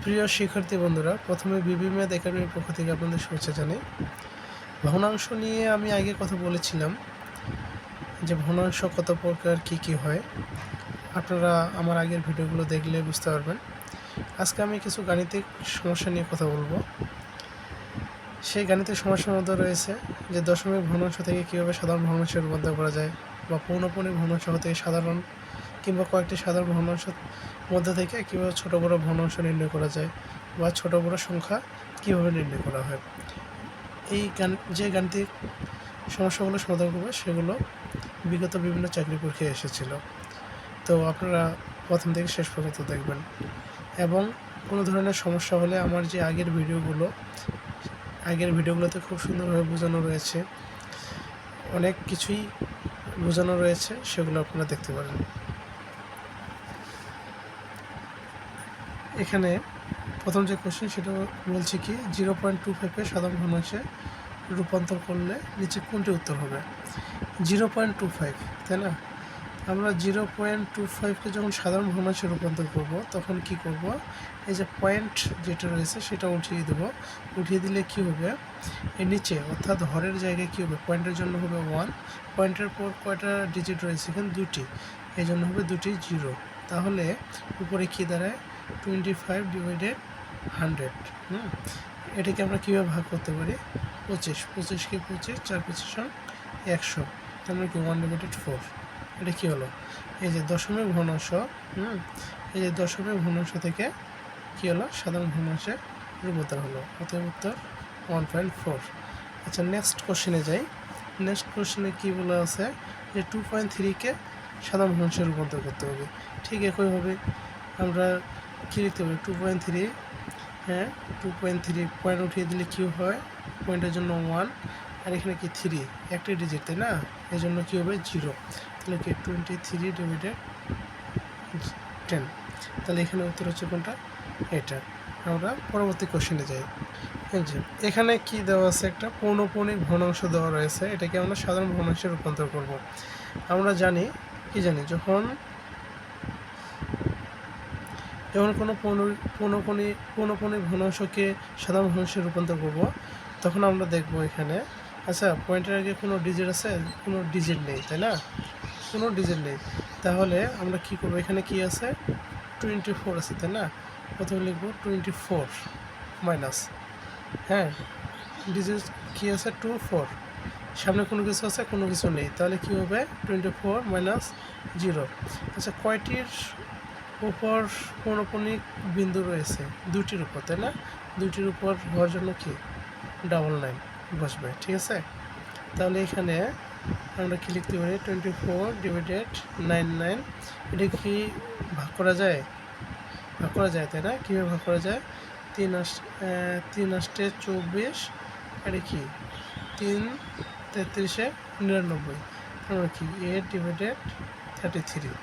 প্রিয় শিক্ষার্থী বন্ধুরা, প্রথমে বিবি ম্যাথ একাডেমির পক্ষ থেকে আপনাদের শুভেচ্ছা জানাই। ভগ্নাংশ নিয়ে আমি আগে কথা বলেছিলাম যে ভগ্নাংশ কত প্রকার কী হয়। আপনারা আমার আগের ভিডিওগুলো দেখলে বুঝতে পারবেন। আজকে আমি কিছু গাণিতিক সমস্যা নিয়ে কথা বলবো। সেই গাণিতিক সমস্যার মধ্যে রয়েছে যে দশমিক ভগ্নাংশ থেকে কীভাবে সাধারণ ভগ্নাংশে রূপান্তর করা যায়, বা পৌনঃপুনিক ভগ্নাংশ থেকে সাধারণ কিংবা কয়েকটি সাধারণ ভগ্নাংশের মধ্যে থেকে কীভাবে ছোটো বড়ো ভগ্নাংশ নির্ণয় করা যায়, বা ছোটো বড়ো সংখ্যা কীভাবে নির্ণয় করা হয়। এই যে গাণিতিক সমস্যাগুলো সমাধান করবে সেগুলো বিগত বিভিন্ন চাকরি পরীক্ষায় এসেছিল। তো আপনারা প্রথম থেকে শেষ পর্যন্ত দেখবেন, এবং কোনো ধরনের সমস্যা হলে আমার যে আগের ভিডিওগুলোতে খুব সুন্দরভাবে বোঝানো রয়েছে, অনেক কিছুই বোঝানো রয়েছে, সেগুলো আপনারা দেখতে পারেন। এখানে প্রথম যে কোশ্চেন সেটা বলছে কি 0.25কে সাধারণ ভগ্নাংশে রূপান্তর করলে নিচে কোনটি উত্তর হবে। 0.25, তাই না? আমরা 0.25কে যখন সাধারণ ভগ্নাংশে রূপান্তর করব তখন কি করব, এই যে পয়েন্ট যেটা রয়েছে সেটা উঠিয়ে দেব। উঠিয়ে দিলে কি হবে, এর নিচে অর্থাৎ হরের জায়গায় কি হবে, পয়েন্টের জন্য হবে 1, পয়েন্টের পর কয়টা ডিজিট রয়েছে এখানে 2টি, এই জন্য হবে 2টি 0। তাহলে উপরে কি দাঁড়ায় 25/100। এটাকে আমরা কীভাবে ভাগ করতে পারি, 25কে 25, 4 25 100, তাহলে কি 1/4। এটা কী হলো, এই যে দশমিক ভগ্নাংশ, এই যে দশমিক ভগ্নাংশ থেকে কী হলো, সাধারণ ভগ্নাংশে রূপান্তর হলো, অতএব উত্তর 1.4। আচ্ছা, নেক্সট কোশ্চেনে যাই। নেক্সট কোশ্চেনে কী বলা আছে যে 2.3কে সাধারণ ভগ্নাংশে রূপান্তর করতে হবে। ঠিক একইভাবে আমরা কী লিখতে পারি, 2.3, 2.3 পয়েন্ট উঠিয়ে দিলে কী হয়, পয়েন্টের জন্য 1, আর এখানে কি 3, একটি ডিজিট, তাই না? এই জন্য কী হবে 0, তাহলে কি 23/10। তাহলে এখানে উত্তর হচ্ছে কোনটা, এটা। আমরা পরবর্তী কোশ্চেনে যাই। এখানে কি দেওয়া আছে, একটা পৌনঃপুনিক ভগ্নাংশ দেওয়া রয়েছে, এটাকে আমরা সাধারণ ভগ্নাংশে রূপান্তর করব। আমরা জানি যখন কোনো পৌনঃপুনিক ভগ্নাংশকে সাধারণ ভগ্নাংশে রূপান্তর করব, তখন আমরা দেখব এখানে, আচ্ছা পয়েন্টের আগে কোনো ডিজিট আছে, কোনো ডিজিট নেই, তাই না? কোনো ডিজিট নেই। তাহলে আমরা কি করব, এখানে কি আছে 24 আছে, তাই না? প্রথমে লিখব 24 মাইনাস, ডিজিট কি আছে 2 4, সামনে কোনো কিছু আছে, কোনো কিছু নেই, তাহলে কি হবে 24 মাইনাস 0। আচ্ছা, কয়টির উপর পৌনঃপুনিক বিন্দু রয়েছে, 2টির উপর, তাই না? 2টির উপর হওয়ার জন্য কি 99 বসবে, ঠিক আছে? তাহলে এখানে আমরা কি লিখতে পারি, 24/99। এটা কি ভাগ করা যায়, তাই না? কীভাবে ভাগ করা যায়, 3 8 24, এটা কি 3 33 99, আমরা কি 8/33।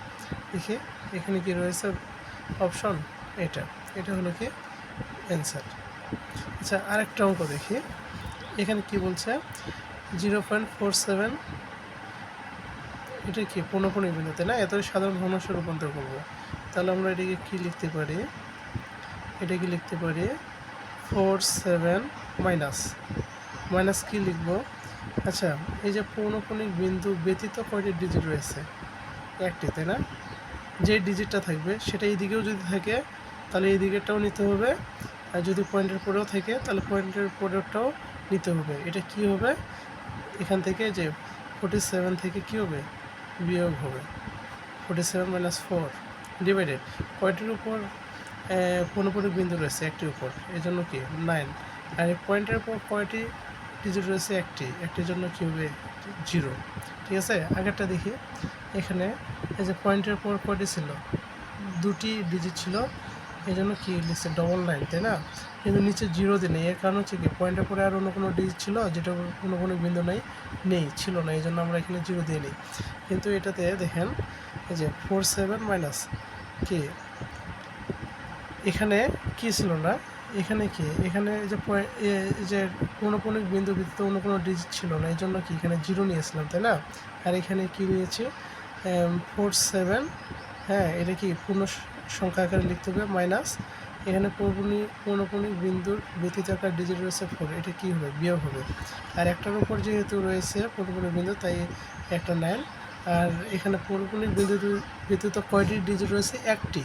দেখি এখানে কি রয়েছে অপশন, এটা হলো কি অ্যান্সার। আচ্ছা, আরেকটা অঙ্ক দেখি। এখানে কি বলছে 0.47, এটা কি পৌনঃপুনিক বিন্দু, তাই না? এত সাধারণ ভগ্নাংশে রূপান্তর করব, তাহলে আমরা এটাকে কি লিখতে পারি, 47 মাইনাস কি লিখব। আচ্ছা, এই যে পৌনঃপুনিক বিন্দু ব্যতীত কয়টি ডিজিট রয়েছে, একটি, তাই না? যে ডিজিটটা থাকবে সেটা এই দিকেও যদি থাকে তাহলে এই দিকেরটাও নিতে হবে, আর যদি পয়েন্টের পরেও থাকে তাহলে পয়েন্টের পরেরটাও নিতে হবে। এটা কি হবে, এখান থেকে যে 47 থেকে কি হবে, বিয়োগ হবে, 47 মাইনাস 4 ডিভাইডেড কয়টির উপর পৌনঃপুনিক বিন্দু রয়েছে, একটির উপর, এই জন্য কি 9, আর এই পয়েন্টের উপর কয়টি ডিজিট রয়েছে, একটির জন্য কী হবে 0, ঠিক আছে? আগেরটা দেখি, এখানে এই যে পয়েন্টের পর কয়টি ছিল, 2টি ডিজিট ছিল, এই জন্য কী লিখছে 99, তাই না? কিন্তু নিচে 0 দিয়ে নেই, এর কারণ হচ্ছে কি পয়েন্টের পরে আর অন্য কোনো ডিজিট ছিল যেটা কোনো বিন্দু ছিল না, এই জন্য আমরা এখানে 0 দিয়ে নিই। কিন্তু এটাতে দেখেন এই যে 47 মাইনাস কি, এখানে কি ছিল না, এখানে কি, এখানে যে পৌনঃপুনিক বিন্দু ব্যতীত অন্য কোনো ডিজিট ছিল না, এই জন্য কি এখানে 0 নিয়েছিলাম, তাই না? আর এখানে কি নিয়েছি 47, এটা কি পূর্ণ সংখ্যা আকারে লিখতে হবে, মাইনাস এখানে পৌনঃপুনিক বিন্দুর ব্যতীত একটা ডিজিট রয়েছে 4, এটা কী হবে? বিয়োগ হবে। আর একটার উপর যেহেতু রয়েছে পৌনঃপুনিক বিন্দু, তাই একটা 9। আর এখানে পৌনঃপুনিক বিন্দু ব্যতীত কয়টি ডিজিট রয়েছে? একটি,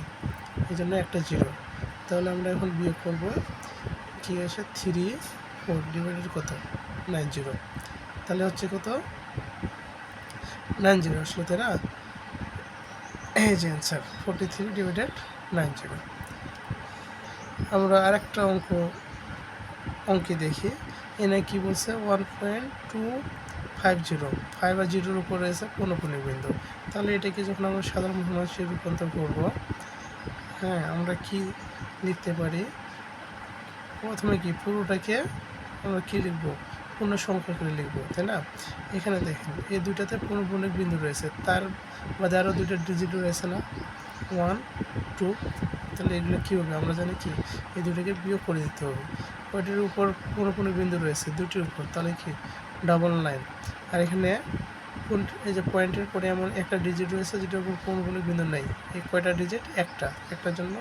এই জন্য একটা 0। তাহলে আমরা এখন বিয়োগ করব, কি আসে 3 4 ডিভাইডেড কত? 90। তাহলে হচ্ছে কত? 90 আসলো, তাই না? এই যে অ্যান্সার 43 ডিভাইডেড 90। আমরা আরেকটা অঙ্কে দেখি। এনে কি বলছে? 1.250, 5 আর 0-র উপর রয়েছে পৌনঃপুনিক বিন্দু। তাহলে এটাকে যখন আমরা সাধারণ ভগ্নাংশে রূপান্তর করব, হ্যাঁ, আমরা কি লিখতে পারি? প্রথমে কি পুরোটাকে আমরা কী লিখবো? পূর্ণ সংখ্যা করে লিখবো, তাই না? এখানে দেখেন এই দুইটাতে পৌনঃপুনিক বিন্দু রয়েছে, তার বাদে আরও দুইটা ডিজিট রয়েছে না, 1 2। তাহলে এগুলো কী হবে? আমরা জানি কি এই দুটোকে বিয়োগ করে দিতে হবে। কয়টির উপর পৌনঃপুনিক বিন্দু রয়েছে? দুটির উপর, তাহলে কি 999। আর এখানে এই যে পয়েন্টের পরে এমন একটা ডিজিট রয়েছে যেটার উপর পৌনঃপুনিক বিন্দু নেই। এই কয়টা ডিজিট? একটার জন্য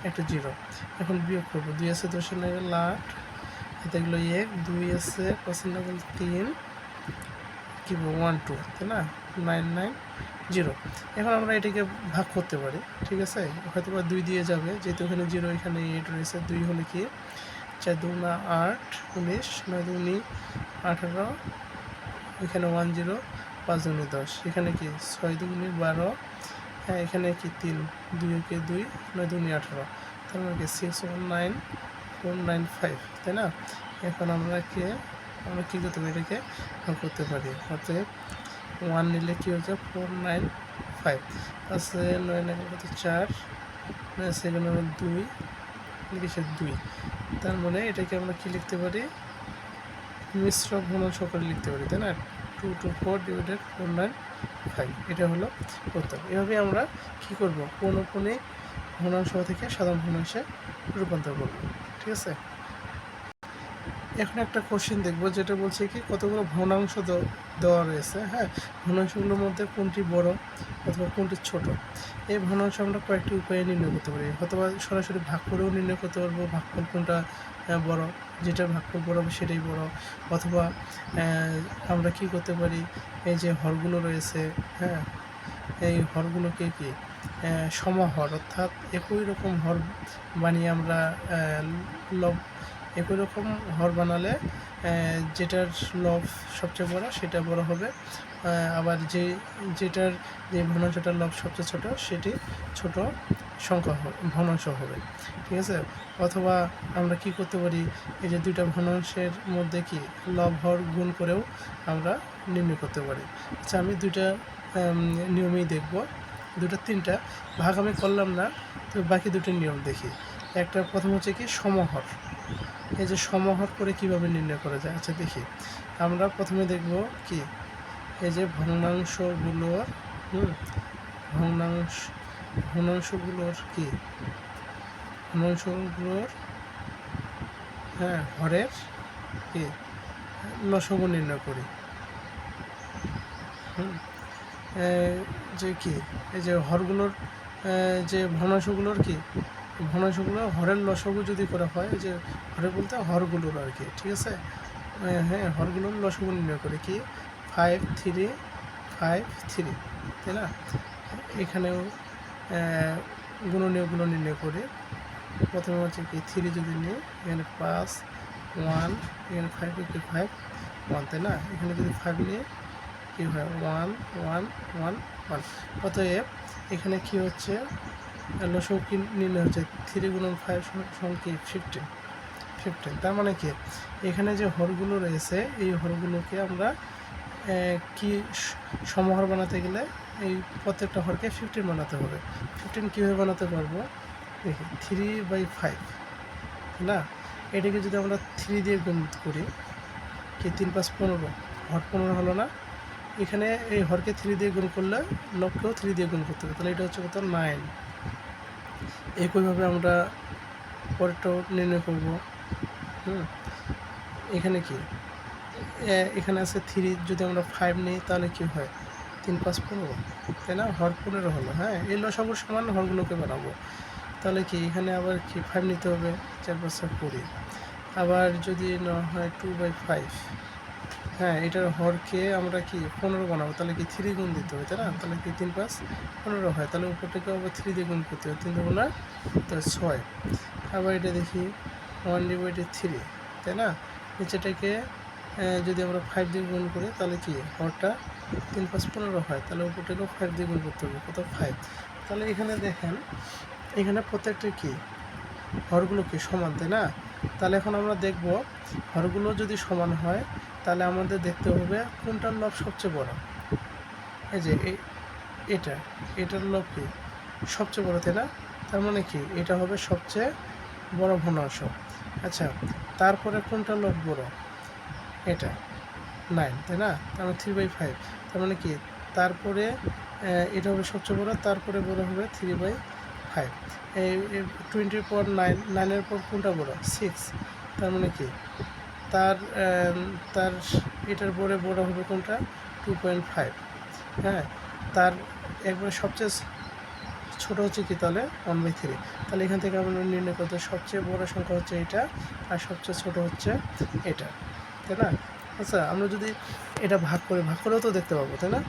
একটা 0। এখন বিয়োগ করবো। 2 আছে 10 নাগাল 8, এতে এগুলো 1, 2 আছে 5 নাগাল 3, কি 1 2, তাই না? 9 9 0। এখন আমরা এটাকে ভাগ করতে পারি, ঠিক আছে? হয়তো বা 2 দিয়ে যাবে, যেহেতু এখানে 0 এখানে 8 রয়েছে। 2 হলে কি 4 2 8 19, 9 2 18, এখানে 1 0, 5 2 10, এখানে কি 6 2 12, হ্যাঁ, এখানে কি 3 2 কে 2, 9 2 18, তার মানে কি 6 1 9 4 9 5, তাই না? এখন আমরা কী করতে পারি? এটাকে ভাগ করতে পারি। অতএব 1 নিলে কী হচ্ছে? 4 9 5 আছে 9 9 কত 4, সেকেন্ড 2 লিখেছে 2। তার মানে এটাকে আমরা কি লিখতে পারি? মিশ্র ভগ্নাংশ করে লিখতে পারি, তাই না? 2 2 4 ডিভাইডেড 4 9 5, এটা হলো উত্তর। এভাবে আমরা কি করব? পৌনঃপুনিক ভগ্নাংশ থেকে সাধারণ ভগ্নাংশে রূপান্তর করব, ঠিক আছে? এখন একটা কোশ্চেন দেখব, যেটা বলছে কি কতগুলো ভগ্নাংশ দেওয়া রয়েছে, হ্যাঁ, ভগ্নাংশগুলোর মধ্যে কোনটি বড় অথবা কোনটি ছোট। এই ভগ্নাংশ আমরা কয়েকটি উপায়ে নির্ণয় করতে পারি। অথবা সরাসরি ভাগ করেও নির্ণয় করতে পারবো, ভাগফল কোনটা বড়, যেটার ভাগফল বড় হবে সেটাই বড়। অথবা আমরা কি করতে পারি? এই যে হরগুলো রয়েছে, হ্যাঁ, এই হরগুলোকে কি সমহর, অর্থাৎ একই রকম হর বানিয়ে আমরা একই রকম হর বানালে যেটার লব সবচেয়ে বড় সেটা বড় হবে, আবার যেটার যে ভগ্নাংশটার লব সবচেয়ে ছোট সেটি ছোট সংখ্যা ভগ্নাংশ হবে, ঠিক আছে? অথবা আমরা কি করতে পারি? এই যে দুইটা ভগ্নাংশের মধ্যে কি লব হর গুণ করেও আমরা নির্ণয় করতে পারি। আচ্ছা, আমি দুইটা নিয়মেই দেখব। তিনটা ভাগ আমি করলাম না, তো বাকি দুটো নিয়ম দেখি। একটা প্রথম হচ্ছে কি সমহর। এই যে সমহর করে কিভাবে নির্ণয় করা যায়, আচ্ছা দেখি। আমরা প্রথমে দেখব কি এই যে ভগ্নাংশগুলোর হ্যাঁ হরের কি লসগু নির্ণয় করি। যে কি এই যে হরগুলোর যে ভগ্নাংশগুলোর হরের লসগু যদি করা হয়, যে হরে বলতে হরগুলোর আর কি, ঠিক আছে? হ্যাঁ, হরগুলোর লসগু নির্ণয় করি কি 5 3 5 3, তাই না? এখানেও গুণনীয়কগুলো নির্ণয় করি। প্রথমে হচ্ছে কি 3 যদি নিই, এখানে 5 1, এখানে 5 কি 5 1, তাই না? এখানে যদি 5 নিয়ে কি হয় 1 1 1 1। অতএব এখানে কি হচ্ছে? লসগু কি নির্ণয় হচ্ছে 3 গুণন 5 সমান কি 15। তার মানে কি এখানে যে হরগুলো রয়েছে এই হরগুলোকে আমরা কি সমহর বানাতে গেলে এই প্রত্যেকটা হরকে 15 বানাতে হবে। 15 কীভাবে বানাতে পারবো? দেখি 3/5, না, এটাকে যদি আমরা 3 দিয়ে গুণ করি, কি 3 5 15, হর 15 হলো না? এখানে এই হরকে 3 দিয়ে গুণ করলে লবকেও 3 দিয়ে গুণ করতে হবে, তাহলে এটা হচ্ছে কত 9। একইভাবে আমরা পরেরটাও নির্ণয় করব। এখানে কি এখানে আছে 3, যদি আমরা 5 নিই তাহলে কি হয় 3 5 15, তাই না? হর 15 হলো। হ্যাঁ, এই লসাগুর সমান হরগুলোকে বানাবো। তাহলে কি এখানে আবার কি 5 নিতে হবে, 4×4 20। আবার যদি নেওয়া হয় 2/5, হ্যাঁ এটার হরকে আমরা কি 15 বানাবো, তাহলে কি 3 গুণ দিতে হবে, তাই না? তাহলে কি 3×5=15 হয়, তাহলে উপরটাকে আবার 3 দিয়ে গুণ করতে হবে, 3 দুগুণে তো 6। আবার এটা দেখি 1/3, তাই না? নিচেটাকে যদি আমরা 5 দিয়ে গুণ করি তাহলে কি হরটা 3×5=15 হয়, তাহলে উপরটাকেও 5 দিয়ে গুণ করতে হবে, কত 5। তাহলে এখানে দেখেন এখানে প্রত্যেকটা কি হরগুলো কি সমান, তাই না? তাহলে এখন আমরা দেখব হরগুলো যদি সমান হয় তাহলে আমাদের দেখতে হবে কোনটার লব সবচেয়ে বড়। এই যে এটার লব কি সবচেয়ে বড়, তাই না? তার মানে কি এটা হবে সবচেয়ে বড় ভগ্নাংশ। আচ্ছা, তারপরে কোনটা লব বড়, এটা 9, তাই না? তার মানে 3/5। তার মানে কি তারপরে এটা হবে সবচেয়ে বড়, তারপরে বড় হবে 3/5। এই 20-এর পর 9, 9-এর পর কোনটা বড়, 6। তার মানে কি তার তার এটার পরে বড় হবে কোনটা, 2.5। হ্যাঁ, তার একবারে সবচেয়ে ছোট হচ্ছে কি তাহলে 1/3। তাহলে এখান থেকে আমরা নির্ণয় করতে সবচেয়ে বড় সংখ্যা হচ্ছে এটা আর সবচেয়ে ছোট হচ্ছে এটা, তাই না? আচ্ছা, আমরা যদি এটা ভাগ করেও তো দেখতে পাবো, তাই না?